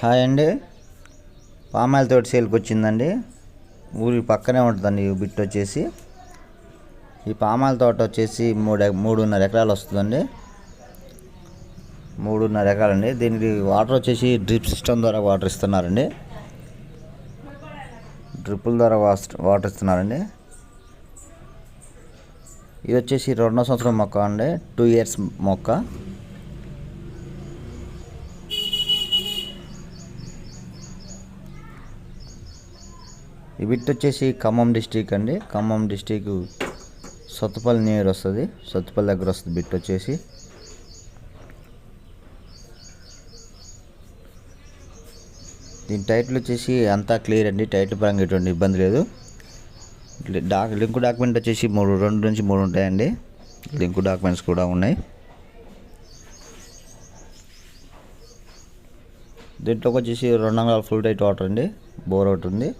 Hi అండి. Palm oil తోటి సేల్కి వచ్చిందండి. ఊరి పక్కనే ఉంటుందండి ఈ బిట్ వచ్చేసి. ఈ పామాయిల్ తోట వచ్చేసి 3.5 ఎకరాలు వస్తుందండి. 3.5 ఎకరాలండి. దీనికి వాటర్ వచ్చేసి డ్రిప్ సిస్టమ్ ద్వారా వాటర్ ఇస్తున్నారండి. డ్రిప్పుల ద్వారా వాటర్ ఇస్తున్నారండి. ఇది వచ్చేసి 2వ సంవత్సరం మొక్క అండి. 2 years మొక్క. ఈ బిట్ వచ్చేసి ఖమ్మం డిస్టిక్ అండి. ఖమ్మం డిస్టిక్ సత్తుపల్లి నియర్ వస్తుంది. సత్తుపల్లి దగ్గర వస్తుంది బిట్ వచ్చేసి. దీని టైటిల్ వచ్చేసి అంతా క్లియర్ అండి. టైటిల్ పరంగా ఎటువంటి ఇబ్బంది లేదు. లింక్ డాక్యుమెంట్ వచ్చేసి 2 నుంచి 3 ఉంటాయండి. లింక్ డాక్యుమెంట్స్ కూడా ఉన్నాయి. దీంట్లోకి వచ్చేసి 2 అంగుళాల ఫుల్ టైట్ వాటర్ అండి. బోర్ ఒకటి ఉంది.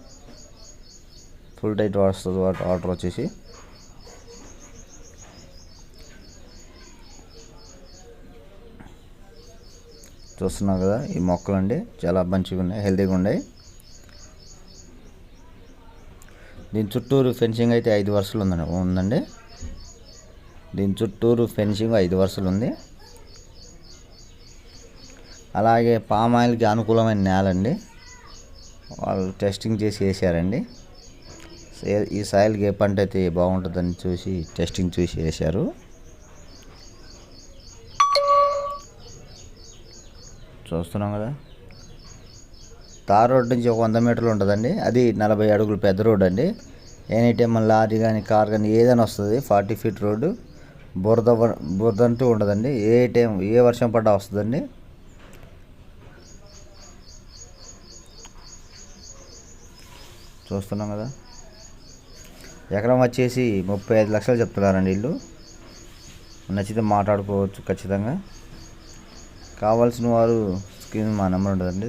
ఫుల్ టైట్ వస్తుంది వాటర్ వచ్చేసి. చూస్తున్నారు కదా, ఈ మొక్కలు అండి చాలా మంచిగా ఉన్నాయి, హెల్తీగా ఉన్నాయి. దీని చుట్టూరు ఫెన్సింగ్ అయితే 5 వరుసలు ఉందండి. దీని చుట్టూరు ఫెన్సింగ్ 5 వరుసలు ఉంది. అలాగే పామాయిల్కి అనుకూలమైన నేల అండి. వాళ్ళు టెస్టింగ్ చేసి వేసారండి. ఈ సాయిల్కి ఏ పంట అయితే బాగుంటుందని చూసి టెస్టింగ్ చూసి వేశారు. చూస్తున్నాం కదా, తార్ రోడ్ నుంచి 100 మీటర్లు ఉంటుందండి. అది 40 అడుగులు పెద్ద రోడ్ అండి. ఎనీ టైం లారీ కానీ కార్ కానీ ఏదైనా వస్తుంది. 40 feet రోడ్డు. బురద అంటూ ఉండదండి. ఏ వర్షం పడ్డా వస్తుందండి. చూస్తున్నాం కదా, ఎకరం వచ్చేసి 35 లక్షలు చెప్తున్నారండి వీళ్ళు. నచ్చితే మాట్లాడుకోవచ్చు ఖచ్చితంగా. కావాల్సిన వారు స్క్రీన్ మా నెంబర్ ఉంటుందండి.